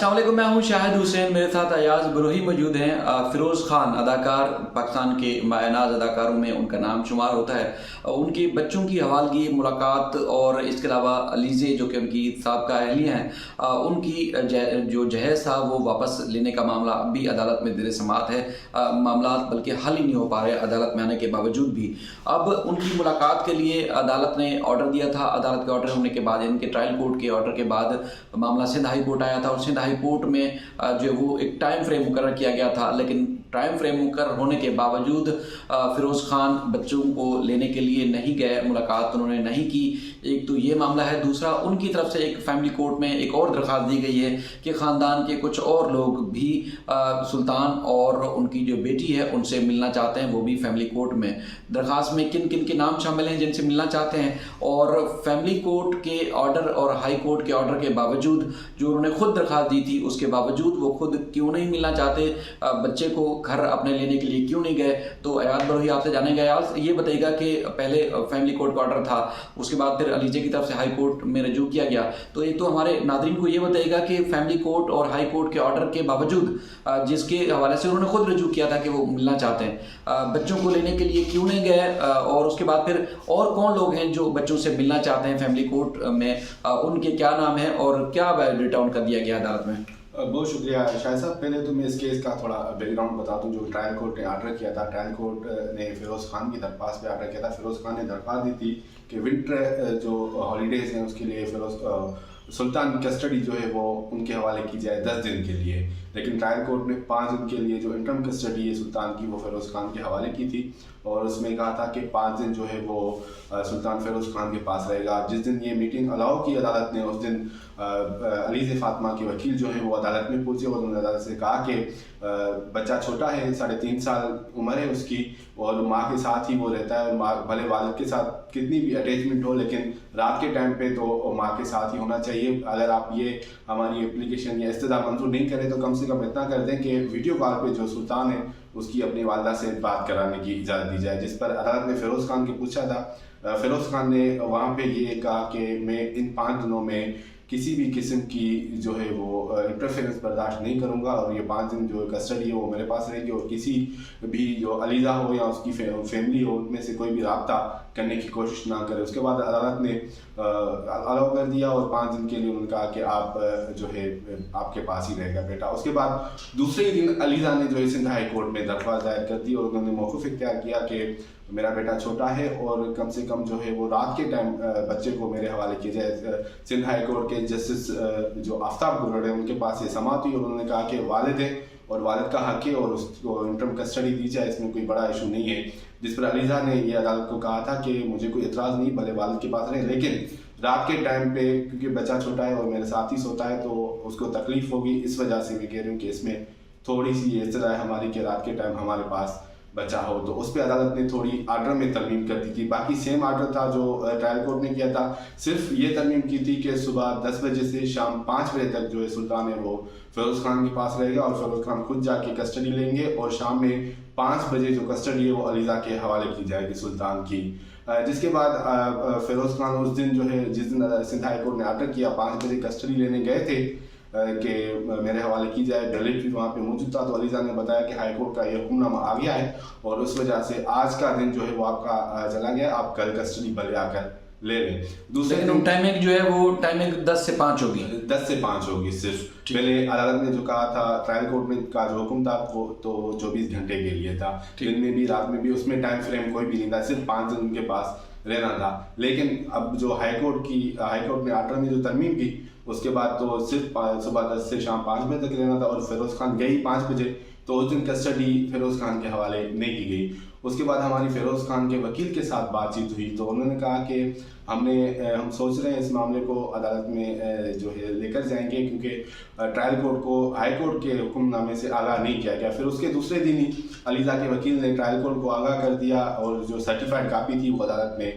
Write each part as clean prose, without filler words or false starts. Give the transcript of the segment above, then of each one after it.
السلام علیکم، میں ہوں شاہد حسین، میرے ساتھ ایاز بروہی موجود ہیں۔ فیروز خان اداکار، پاکستان کے مایہ اداکاروں میں ان کا نام شمار ہوتا ہے۔ ان کی بچوں کی حوالگی، ملاقات اور اس کے علاوہ علیزے جو کہ ان کی سابقہ اہلیہ ہیں، ان کی جو جہیز تھا وہ واپس لینے کا معاملہ اب بھی عدالت میں زیر سماعت ہے۔ معاملات بلکہ حل ہی نہیں ہو پا رہے عدالت میں آنے کے باوجود بھی۔ اب ان کی ملاقات کے لیے عدالت نے آرڈر دیا تھا۔ عدالت کے آرڈر ہونے کے بعد، ان کے ٹرائل کورٹ کے آرڈر کے بعد معاملہ سندھ ہائی کورٹ آیا تھا، اور سندھ ہائی کورٹ میں جو وہ ایک ٹائم فریم مقرر کیا گیا تھا، لیکن ٹائم فریم مقرر ہونے کے باوجود فیروز خان بچوں کو لینے کے لیے نہیں گئے، ملاقات انہوں نے نہیں کی۔ ایک تو یہ معاملہ ہے، دوسرا ان کی طرف سے ایک فیملی کورٹ میں ایک اور درخواست دی گئی ہے کہ خاندان کے کچھ اور لوگ بھی سلطان اور ان کی جو بیٹی ہے ان سے ملنا چاہتے ہیں، وہ بھی فیملی کورٹ میں۔ درخواست میں کن کن کے نام شامل ہیں جن سے ملنا چاہتے ہیں، اور فیملی کورٹ کے آرڈر اور ہائی کورٹ کے آرڈر کے باوجود جو انہوں نے خود درخواست دی تھی، اس کے باوجود وہ خود کیوں نہیں ملنا چاہتے، بچے کو گھر اپنے لینے کے لیے کیوں نہیں گئے۔ تو ایاز بروہی آپ سے جانیں گے، ایاز یہ بتائیے گا کہ پہلے فیملی کورٹ کا آرڈر تھا، اس کے بعد پھر علیزے کی طرف سے ہائی کورٹ میں رجوع کیا گیا، تو ایک تو ہمارے ناظرین کو یہ بتائیے گا کہ فیملی کورٹ اور ہائی کورٹ کے آرڈر کے باوجود جس کے حوالے سے انہوں نے خود رجوع کیا تھا کہ وہ ملنا چاہتے ہیں، بچوں کو لینے کے لیے کیوں نہیں گئے، اور اس کے بعد پھر اور کون لوگ ہیں جو بچوں سے ملنا چاہتے ہیں فیملی کورٹ میں، ان کے کیا نام ہیں اور کیا ڈیٹا ان کا دیا گیا عدالت میں؟ بہت شکریہ شاہد صاحب۔ پہلے تو میں اس کیس کا تھوڑا بیک گراؤنڈ بتا دوں۔ جو ٹرائل کورٹ نے آرڈر کیا تھا، ٹرائل کورٹ نے فیروز خان کی درخواست پہ آرڈر کیا تھا۔ فیروز خان نے درخواست دی تھی کہ ونٹر جو ہالیڈیز ہیں اس کے لیے سلطان کی کسٹڈی جو ہے وہ ان کے حوالے کی جائے 10 دن کے لیے، لیکن ٹرائل کورٹ نے 5 دن کے لیے جو انٹرم کسٹڈی ہے سلطان کی وہ فیروز خان کے حوالے کی تھی، اور اس میں کہا تھا کہ 5 دن جو ہے وہ سلطان فیروز خان کے پاس رہے گا۔ جس دن یہ میٹنگ الاؤ کی عدالت نے، اس دن علیزے فاطمہ کے وکیل جو ہے وہ عدالت میں پہنچے، اور انہوں نے عدالت سے کہا کہ بچہ چھوٹا ہے، 3.5 سال عمر ہے اس کی، اور ماں کے ساتھ ہی وہ رہتا ہے، بھلے والد کے ساتھ کتنی بھی اٹیچمنٹ ہو لیکن رات کے ٹائم پہ تو ماں کے ساتھ ہی ہونا چاہیے۔ اگر آپ یہ ہماری اپلیکیشن یا استدعا منظور نہیں کریں تو کم سے کم اتنا کر دیں کہ ویڈیو کال پہ جو سلطان ہے اس کی اپنی والدہ سے بات کرانے کی اجازت دی جائے، جس پر عدالت نے فیروز خان کے پوچھا تھا۔ فیروز خان نے وہاں پہ یہ کہا کہ میں ان 5 دنوں میں کسی بھی قسم کی جو ہے وہ انٹرفیرنس برداشت نہیں کروں گا، اور یہ 5 دن جو کسٹڈی ہے وہ میرے پاس رہے گی، اور کسی بھی جو علیزہ ہو یا اس کی فیملی ہو ان میں سے کوئی بھی رابطہ کرنے کی کوشش نہ کرے۔ اس کے بعد عدالت نے الاؤ کر دیا، اور 5 دن کے لیے انہوں نے کہا کہ آپ جو ہے آپ کے پاس ہی رہے گا بیٹا۔ اس کے بعد دوسرے دن علیزہ نے جو ہے سندھ ہائی کورٹ میں درخواست دائر کر دی، اور انہوں نے موقف اختیار کیا کہ میرا بیٹا چھوٹا ہے اور کم سے کم جو ہے وہ رات کے ٹائم بچے کو میرے حوالے کیا جائے۔ سندھ ہائی کورٹ کے جسٹس جو آفتاب گرڑ ہیں ان کے پاس یہ سماعت ہوئی، اور انہوں نے کہا کہ والد ہے اور والد کا حق ہے اور اس کو انٹرم کسٹڈی دی جائے، اس میں کوئی بڑا ایشو نہیں ہے۔ جس پر علیزہ نے یہ عدالت کو کہا تھا کہ مجھے کوئی اعتراض نہیں، بھلے والد کے پاس رہے، لیکن رات کے ٹائم پہ کیونکہ بچہ چھوٹا ہے اور میرے ساتھ ہی سوتا ہے تو اس کو تکلیف ہوگی، اس وجہ سے میں کہہ رہی ہوں کہ اس میں تھوڑی سی یہ استدعا ہے ہماری کہ رات کے ٹائم ہمارے پاس بچہ ہو، تو اس پہ عدالت نے تھوڑی آرڈر میں ترمیم کر دی تھی۔ باقی سیم آرڈر تھا جو ٹرائل کورٹ نے کیا تھا، صرف یہ ترمیم کی تھی کہ صبح 10 بجے سے شام 5 بجے تک جو ہے سلطان ہے وہ فیروز خان کے پاس رہے گا، اور فیروز خان خود جا کے کسٹڈی لیں گے، اور شام میں 5 بجے جو کسٹڈی ہے وہ علیزہ کے حوالے کی جائے گی سلطان کی۔ جس کے بعد فیروز خان اس دن جو ہے جس دن سندھ ہائی کورٹ نے آرڈر کیا 5 بجے کسٹڈی لینے گئے تھے کہ میرے حوالے کی جائے، ڈیلیٹ بھی وہاں پہ موجود تھا، تو علیزہ نے بتایا کہ ہائی کورٹ کا یہ حکم نامہ آ گیا ہے اور اس وجہ سے آج کا دن جو ہے وہ آپ کا چلا گیا، آپ کل کسٹڈی بھلے آ کر لے لیں۔ دوسرے دن ٹائمنگ جو ہے وہ ٹائمنگ 10 سے 5 ہوگی، 10 سے 5 ہوگی صرف۔ پہلے عدالت نے جو کہا تھا، ٹرائل کورٹ نے کا جو حکم تھا وہ تو 24 گھنٹے کے لیے تھا، دن میں بھی رات میں بھی، اس میں ٹائم فریم کوئی بھی نہیں تھا، صرف 5 دن ان کے پاس رہنا تھا۔ لیکن اب جو ہائی کورٹ نے آرڈر میں جو ترمیم کی، اس کے بعد تو صرف صبح 10 سے شام 5 بجے تک رہنا تھا، اور فیروز خان گئی 5 بجے، تو اس دن کسٹڈی فیروز خان کے حوالے نہیں کی گئی۔ اس کے بعد ہماری فیروز خان کے وکیل کے ساتھ بات چیت ہوئی، تو انہوں نے کہا کہ ہم سوچ رہے ہیں اس معاملے کو عدالت میں جو ہے لے کر جائیں گے، کیونکہ ٹرائل کورٹ کو ہائی کورٹ کے حکم نامے سے آگاہ نہیں کیا گیا۔ پھر اس کے دوسرے دن ہی علیزہ کے وکیل نے ٹرائل کورٹ کو آگاہ کر دیا، اور جو سرٹیفائڈ کاپی تھی وہ عدالت میں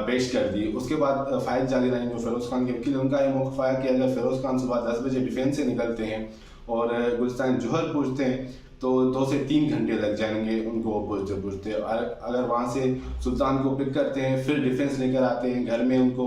پیش کر دی۔ اس کے بعد فائز جالی رائن جو فیروز خان کے وکیل، ان کا یہ موقف آیا کہ اگر فیروز خان صبح 10 بجے ڈیفینس سے نکلتے ہیں اور گلستان جوہر پہنچتے ہیں تو 2 سے 3 گھنٹے لگ جائیں گے ان کو پہنچتے۔ اگر وہاں سے سلطان کو پک کرتے ہیں، پھر ڈیفینس لے کر آتے ہیں، گھر میں ان کو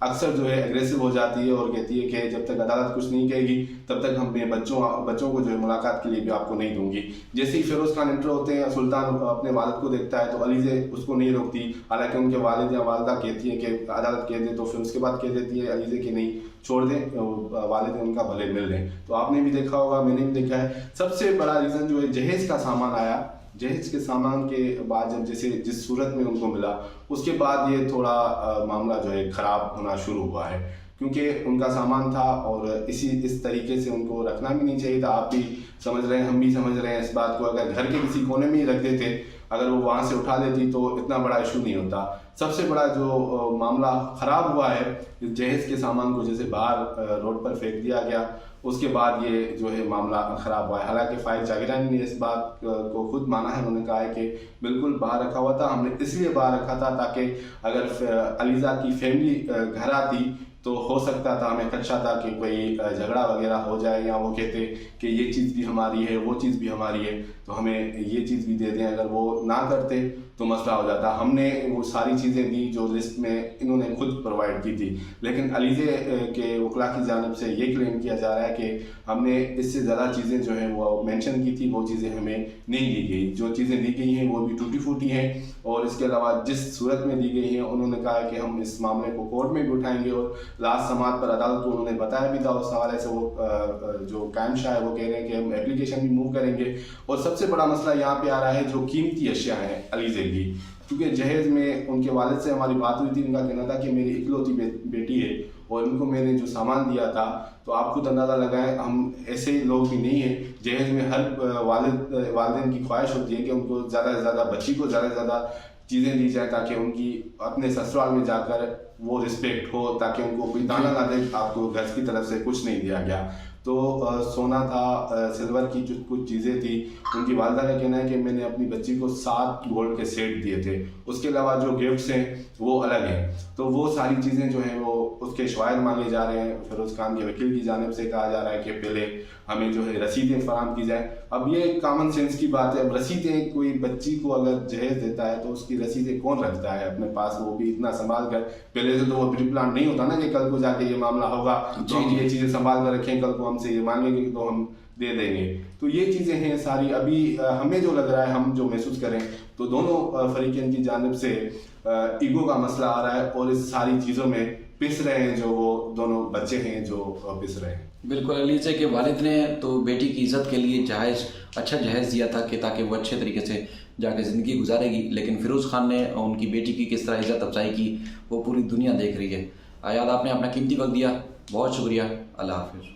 اکثر جو ہے ایگریسو ہو جاتی ہے اور کہتی ہے کہ جب تک عدالت کچھ نہیں کہے گی تب تک ہم اپنے بچوں کو جو ہے ملاقات کے لیے بھی آپ کو نہیں دوں گی. جیسے ہی فیروز خان انٹر ہوتے ہیں سلطان اپنے والد کو دیکھتا ہے تو علیزے اس کو نہیں روکتی, حالانکہ ان کے والد یا والدہ کہتی ہے کہ عدالت کہہ دے, تو پھر اس کے بعد کہہ دیتی ہے علیزے کہ نہیں چھوڑ دیں, والد ان کا بھلے مل لیں. تو آپ نے بھی دیکھا ہوگا, میں نے بھی دیکھا ہے. سب سے بڑا ریزن جو ہے جہیز کا سامان آیا. جہیز کے سامان کے بعد جب جس صورت میں ان کو ملا اس کے بعد یہ تھوڑا معاملہ جو ہے خراب ہونا شروع ہوا ہے, کیونکہ ان کا سامان تھا اور اس طریقے سے ان کو رکھنا بھی نہیں چاہیے تھا. آپ بھی سمجھ رہے ہیں, ہم بھی سمجھ رہے ہیں اس بات کو. اگر گھر کے کسی کونے میں ہی رکھ دیتے, اگر وہ وہاں سے اٹھا لیتی تو اتنا بڑا ایشو نہیں ہوتا. سب سے بڑا جو معاملہ خراب ہوا ہے جہیز کے سامان کو جیسے باہر روڈ پر پھینک دیا گیا, اس کے بعد یہ جو ہے معاملہ خراب ہوا ہے. حالانکہ فائز جاگیرانی نے اس بات کو خود مانا ہے, انہوں نے کہا ہے کہ بالکل باہر رکھا ہوا تھا, ہم نے اس لیے باہر رکھا تھا تاکہ اگر علیزہ کی فیملی گھر آتی تو ہو سکتا تھا, ہمیں خدشہ تھا کہ کوئی جھگڑا وغیرہ ہو جائے یا وہ کہتے کہ یہ چیز بھی ہماری ہے, وہ چیز بھی ہماری ہے, تو ہمیں یہ چیز بھی دے دیں. اگر وہ نہ کرتے تو مسئلہ ہو جاتا. ہم نے وہ ساری چیزیں دی جو لسٹ میں انہوں نے خود پرووائڈ کی تھی, لیکن علیزے کے وکلا کی جانب سے یہ کلیم کیا جا رہا ہے کہ ہم نے اس سے زیادہ چیزیں جو ہیں وہ مینشن کی تھی, وہ چیزیں ہمیں نہیں دی گئی. جو چیزیں دی گئی ہیں وہ بھی ٹوٹی پھوٹی ہیں, اور اس کے علاوہ جس صورت میں دی گئی ہیں انہوں نے کہا کہ ہم اس معاملے کو کورٹ میں بھی اٹھائیں گے, اور لاسٹ سماعت پر عدالت کو انہوں نے بتایا بھی تھا. اس حوالے سے وہ جو قائم شاہ ہے وہ کہہ رہے ہیں کہ ہم اپلیکیشن بھی موو کریں گے. اور سب سے بڑا مسئلہ یہاں پہ آ رہا ہے جو قیمتی اشیاء ہیں علیزے کی, کیونکہ جہیز میں ان کے والد سے ہماری بات ہوئی تھی. ان کا کہنا تھا کہ میری اکلوتی بیٹی ہے اور ان کو میں نے جو سامان دیا تھا, تو آپ خود اندازہ لگائیں, ہم ایسے لوگ بھی نہیں ہیں. جہیز میں ہر والدین کی خواہش ہوتی ہے کہ ان کو زیادہ سے زیادہ بچی کو زیادہ سے زیادہ چیزیں دی جائیں تاکہ ان کی اپنے سسرال میں جا کر وہ رسپیکٹ ہو, تاکہ ان کو کوئی تانا نہ دے آپ کو گھر کی طرف سے کچھ نہیں دیا گیا. تو سونا تھا, سلور کی جو کچھ چیزیں تھی, ان کی والدہ کا کہنا ہے کہ میں نے اپنی بچی کو 7 گولڈ کے سیٹ دیے تھے. اس کے علاوہ جو گفٹس ہیں وہ الگ ہیں. تو وہ ساری چیزیں جو ہیں وہ اس کے شواہد مانگے جا رہے ہیں. فیروز خان کے وکیل کی جانب سے کہا جا رہا ہے کہ پہلے ہمیں جو ہے رسیدیں فراہم کی جائیں. اب یہ کامن سینس کی بات ہے. اب رسیدیں, کوئی بچی کو اگر جہیز دیتا ہے تو اس کی رسیدیں کون رکھتا ہے اپنے پاس, وہ بھی اتنا سنبھال کر. پہلے سے تو وہ پری پلان نہیں ہوتا نا کہ کل کو جا کے یہ معاملہ ہوگا تو ہم یہ چیزیں سنبھال کر رکھیں, کل کو ہم سے یہ مانگیں گے تو ہم دے دیں گے. تو یہ چیزیں ہیں ساری. ابھی ہمیں جو لگ رہا ہے, ہم جو محسوس کریں تو دونوں فریقین کی جانب سے ایگو کا مسئلہ آ رہا ہے, اور اس ساری چیزوں میں پس رہے ہیں جو وہ دونوں بچے ہیں جو پس رہے ہیں. بالکل, علیزے کے والد نے تو بیٹی کی عزت کے لیے اچھا جہیز دیا تھا کہ تاکہ وہ اچھے طریقے سے جا کے زندگی گزارے گی, لیکن فیروز خان نے ان کی بیٹی کی کس طرح عزت افزائی کی وہ پوری دنیا دیکھ رہی ہے. آیاد, آپ نے اپنا قیمتی وقت دیا, بہت شکریہ. اللہ حافظ.